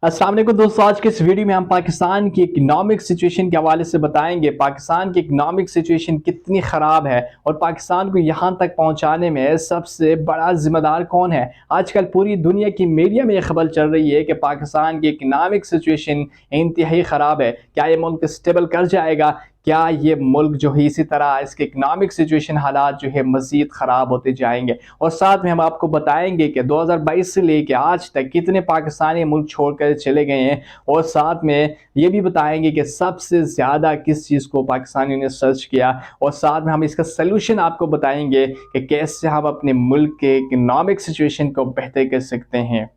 अस्सलाम वालेकुम दोस्तों, आज के इस वीडियो में हम पाकिस्तान की इकोनॉमिक सिचुएशन के हवाले से बताएंगे पाकिस्तान की इकोनॉमिक सिचुएशन कितनी ख़राब है और पाकिस्तान को यहाँ तक पहुँचाने में सबसे बड़ा जिम्मेदार कौन है। आजकल पूरी दुनिया की मीडिया में ये खबर चल रही है कि पाकिस्तान की इकोनॉमिक सिचुएशन इंतहाई ख़राब है। क्या ये मुल्क स्टेबल कर जाएगा? क्या ये मुल्क जो है इसी तरह इसके इकोनॉमिक सिचुएशन हालात जो है मज़ीद ख़राब होते जाएंगे। और साथ में हम आपको बताएंगे कि 2022 से लेकर आज तक कितने पाकिस्तानी मुल्क छोड़कर चले गए हैं और साथ में ये भी बताएंगे कि सबसे ज़्यादा किस चीज़ को पाकिस्तानियों ने सर्च किया और साथ में हम इसका सलूशन आपको बताएंगे कि कैसे हम अपने मुल्क के इकोनॉमिक सिचुएशन को बेहतर कर सकते हैं।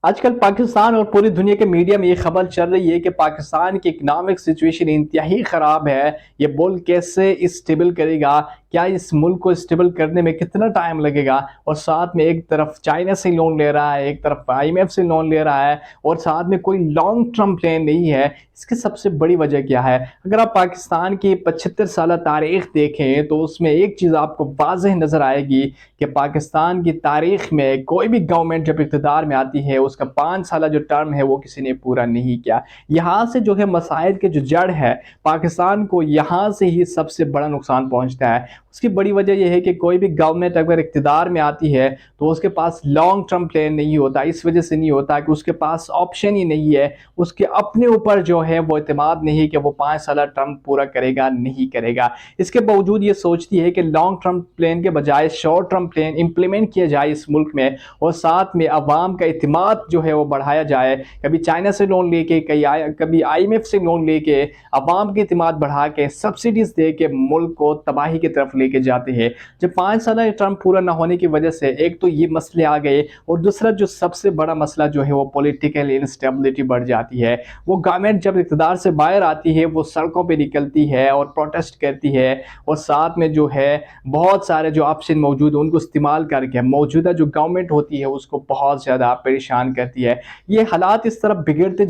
आजकल पाकिस्तान और पूरी दुनिया के मीडिया में ये खबर चल रही है कि पाकिस्तान की इकोनॉमिक सिचुएशन इंतहाई ख़राब है। ये मुल्क कैसे स्टेबल करेगा, क्या इस मुल्क को स्टेबल करने में कितना टाइम लगेगा। और साथ में एक तरफ चाइना से लोन ले रहा है, एक तरफ IMF से लोन ले रहा है और साथ में कोई लॉन्ग टर्म प्लान नहीं है। इसकी सबसे बड़ी वजह क्या है? अगर आप पाकिस्तान की 75 साल तारीख देखें तो उसमें एक चीज़ आपको वाज़ेह नज़र आएगी कि पाकिस्तान की तारीख में कोई भी गवर्नमेंट जब इक़्तिदार में आती है उसका 5 साल जो टर्म है वो किसी ने पूरा नहीं किया। यहाँ से जो है मसाइल के जो जड़ है, पाकिस्तान को यहाँ से ही सबसे बड़ा नुकसान पहुँचता है। उसकी बड़ी वजह यह है कि कोई भी गवर्नमेंट अगर इक़्तिदार में आती है तो उसके पास लॉन्ग टर्म प्लान नहीं होता। इस वजह से नहीं होता कि उसके पास ऑप्शन ही नहीं है, उसके अपने ऊपर जो है वो एतमाद नहीं कि वो 5 साल टर्म पूरा करेगा नहीं करेगा। इसके बावजूद ये सोचती है कि लॉन्ग टर्म प्लान के बजाय शॉर्ट टर्म प्लान इम्प्लीमेंट किया जाए इस मुल्क में और साथ में अवाम का एतमाद जो है वो बढ़ाया जाए। कभी चाइना से लोन लेके, कभी IMF से लोन लेके अवाम के एतमाद बढ़ा के सब्सिडीज दे के मुल्क को तबाही की तरफ लेके जाते हैं। जब 5 साल टर्म पूरा ना होने की वजह से एक तो ये मसले आ गए और दूसरा जो सबसे बड़ा मसला जो है वो पॉलिटिकल इंस्टेबिलिटी बढ़ जाती है। वो गवर्नमेंट जब इक़्तिदार से बाहर आती है वो सड़कों पे निकलती है और प्रोटेस्ट करती है और साथ में जो है बहुत सारे जो ऑप्शन मौजूद है उनको इस्तेमाल करके मौजूदा जो गवर्नमेंट होती है उसको बहुत ज़्यादा परेशान करती है। ये हालात इस तरफ बिगड़ते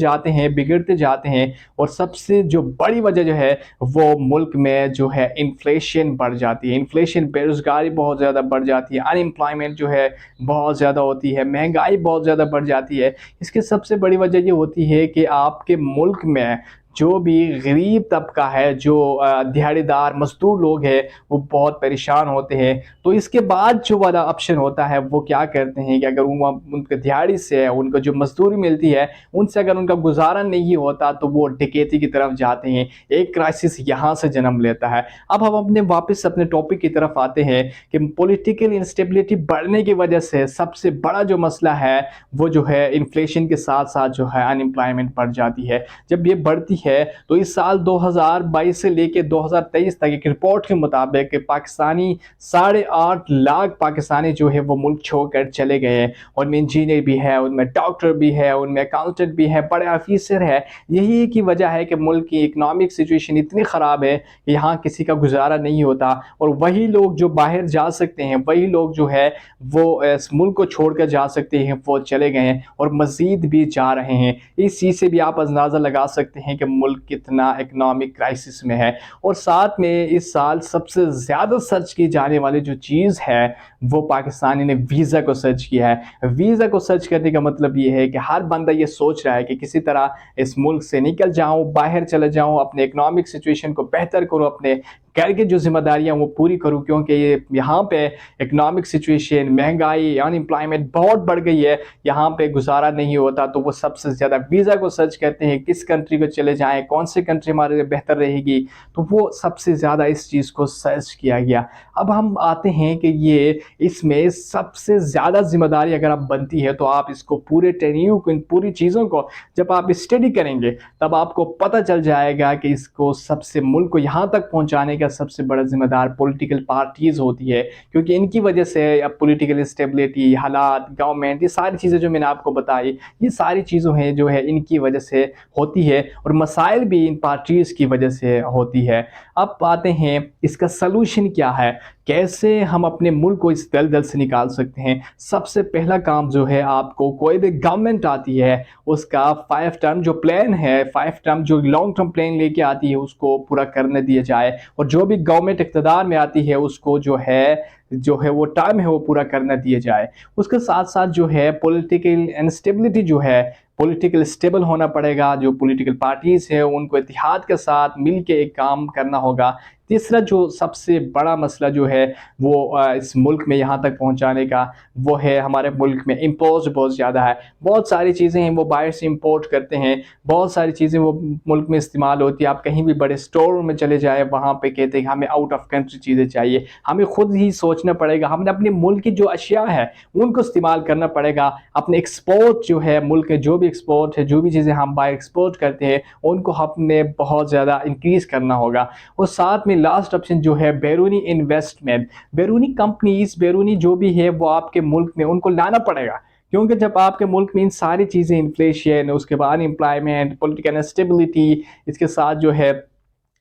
जाते हैं और सबसे जो बड़ी वजह जो है वो मुल्क में जो है इन्फ्लेशन बढ़ जाती है। इन्फ्लेशन, बेरोज़गारी बहुत ज़्यादा बढ़ जाती है, अनएम्प्लॉयमेंट जो है बहुत ज़्यादा होती है, महंगाई बहुत ज़्यादा बढ़ जाती है। इसकी सबसे बड़ी वजह ये होती है कि आपके मुल्क में जो भी गरीब तबका है, जो दिहाड़ीदार मज़दूर लोग हैं वो बहुत परेशान होते हैं। तो इसके बाद जो वाला ऑप्शन होता है वो क्या करते हैं कि अगर उनके दिहाड़ी से उनको जो मज़दूरी मिलती है उनसे अगर उनका गुजारा नहीं होता तो वो डकैती की तरफ जाते हैं। एक क्राइसिस यहाँ से जन्म लेता है। अब हम वापस अपने टॉपिक की तरफ आते हैं कि पॉलिटिकल इंस्टेबिलिटी बढ़ने की वजह से सबसे बड़ा जो मसला है वो जो है इन्फ्लेशन के साथ साथ जो है अनएम्प्लॉयमेंट बढ़ जाती है। जब ये बढ़ती है तो इस साल 2022 से लेकर 2023 तक एक रिपोर्ट के मुताबिक पाकिस्तानी 8.5 लाख पाकिस्तानी जो है वो मुल्क छोड़कर चले गए हैं। उनमें इंजीनियर भी है, उनमें डॉक्टर भी है, उनमें अकाउंटेंट भी है, बड़े ऑफिसर है। यही की वजह है कि मुल्क की इकोनॉमिक सिचुएशन इतनी ख़राब है कि यहाँ किसी का गुजारा नहीं होता और वही लोग जो बाहर जा सकते हैं, वही लोग जो है वो इस मुल्क को छोड़कर जा सकते हैं वो चले गए हैं और मज़ीद भी जा रहे हैं। इस चीज़ से भी आप अंदाज़ा लगा सकते हैं कि मुल्क कितना इकोनॉमिक क्राइसिस में है। और साथ में इस साल सबसे ज़्यादा सर्च की जाने वाली जो चीज़ है वो पाकिस्तानी ने वीज़ा को सर्च किया है। वीज़ा को सर्च करने का मतलब ये है कि हर बंदा ये सोच रहा है कि किसी तरह इस मुल्क से निकल जाऊं, बाहर चले जाऊं, अपने इकोनॉमिक सिचुएशन को बेहतर करूं, अपने घर की जो जिम्मेदारियां वो पूरी करूं, क्योंकि ये यहाँ पे इकोनॉमिक सिचुएशन, महंगाई, अनएम्प्लॉयमेंट बहुत बढ़ गई है। यहाँ पे गुजारा नहीं होता तो वो सबसे ज़्यादा वीज़ा को सर्च करते हैं, किस कंट्री को चले जाएं, कौन सी कंट्री हमारे लिए बेहतर रहेगी। तो वो सबसे ज़्यादा इस चीज़ को सर्च किया गया। अब हम आते हैं कि ये इसमें सबसे ज़्यादा जिम्मेदारी अगर आप बनती है तो आप इसको पूरे टेन्यू को, इन पूरी चीज़ों को जब आप स्टडी करेंगे तब आपको पता चल जाएगा कि इसको सबसे मुल्क को यहाँ तक पहुँचाने का सबसे बड़ा जिम्मेदार पॉलिटिकल पार्टीज़ होती है, क्योंकि इनकी वजह से अब पॉलिटिकल स्टेबिलिटी, हालात, गवर्नमेंट, ये सारी चीज़ें जो मैंने आपको बताई, ये सारी चीज़ों हैं जो है इनकी वजह से होती है और मसाइल भी इन पार्टीज़ की वजह से होती है। अब आते हैं इसका सलूशन क्या है, कैसे हम अपने मुल्क को इस दलदल से निकाल सकते हैं। सबसे पहला काम जो है, आपको कोई भी गवर्नमेंट आती है उसका 5 टर्म जो प्लान है, 5 टर्म जो लॉन्ग टर्म प्लान लेके आती है उसको पूरा करने दिया जाए और जो भी गवर्नमेंट इक़्तिदार में आती है उसको जो है वो टाइम है वो पूरा करना दिया जाए। उसके साथ साथ जो है पॉलिटिकल इंस्टेबिलिटी जो है पॉलिटिकल स्टेबल होना पड़ेगा, जो पॉलिटिकल पार्टीज़ हैं उनको इत्तेहाद के साथ मिल के एक काम करना होगा। तीसरा जो सबसे बड़ा मसला जो है वो इस मुल्क में यहाँ तक पहुँचाने का, वो है हमारे मुल्क में इम्पोज़ बहुत ज़्यादा है। बहुत सारी चीज़ें हैं वो बाहर से इम्पोर्ट करते हैं, बहुत सारी चीज़ें वो मुल्क में इस्तेमाल होती है। आप कहीं भी बड़े स्टोर में चले जाएँ, वहाँ पे कहते हैं कि हमें आउट ऑफ कंट्री चीज़ें चाहिए। हमें खुद ही सोचना पड़ेगा, हमें अपने मुल्क की जो अशिया है उनको इस्तेमाल करना पड़ेगा। अपने एक्सपोर्ट जो है, मुल्क के जो भी एक्सपोर्ट है, जो भी चीज़ें हम बाहर एक्सपोर्ट करते हैं, उनको हमने बहुत ज़्यादा इंक्रीज़ करना होगा। और साथ में लास्ट ऑप्शन जो है बैरूनी इन्वेस्टमेंट, बैरूनी कंपनीज़, बैरूनी जो भी है वो आपके मुल्क में उनको लाना पड़ेगा। क्योंकि जब आपके मुल्क में इन सारी चीज़ें, इन्फ्लेशन, उसके बाद अनएम्प्लॉयमेंट, पॉलिटिकल इंस्टेबिलिटी, इसके साथ जो है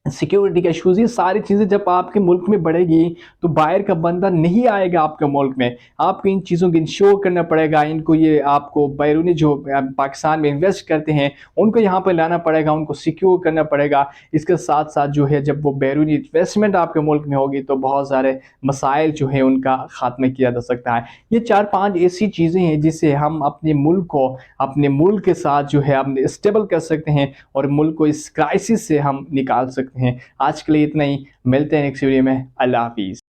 सिक्योरिटी का इश्यूज़, ये सारी चीज़ें जब आपके मुल्क में बढ़ेगी तो बाहर का बंदा नहीं आएगा आपके मुल्क में। आपको इन चीज़ों को इंश्योर करना पड़ेगा, इनको ये आपको बैरूनी जो पाकिस्तान में इन्वेस्ट करते हैं उनको यहाँ पे लाना पड़ेगा, उनको सिक्योर करना पड़ेगा। इसके साथ-साथ जो है जब वो बैरूनी इन्वेस्टमेंट आपके मुल्क में होगी तो बहुत सारे मसाइल जो है उनका ख़ात्मा किया जा सकता है। ये 4-5 ऐसी चीज़ें हैं जिससे हम अपने मुल्क को, अपने मुल्क के साथ जो है हम स्टेबल कर सकते हैं और मुल्क को इस क्राइसिस से हम निकाल सकते हैं। आज के लिए इतना ही, मिलते हैं नेक्स्ट वीडियो में। अल्लाह हाफ़िज़।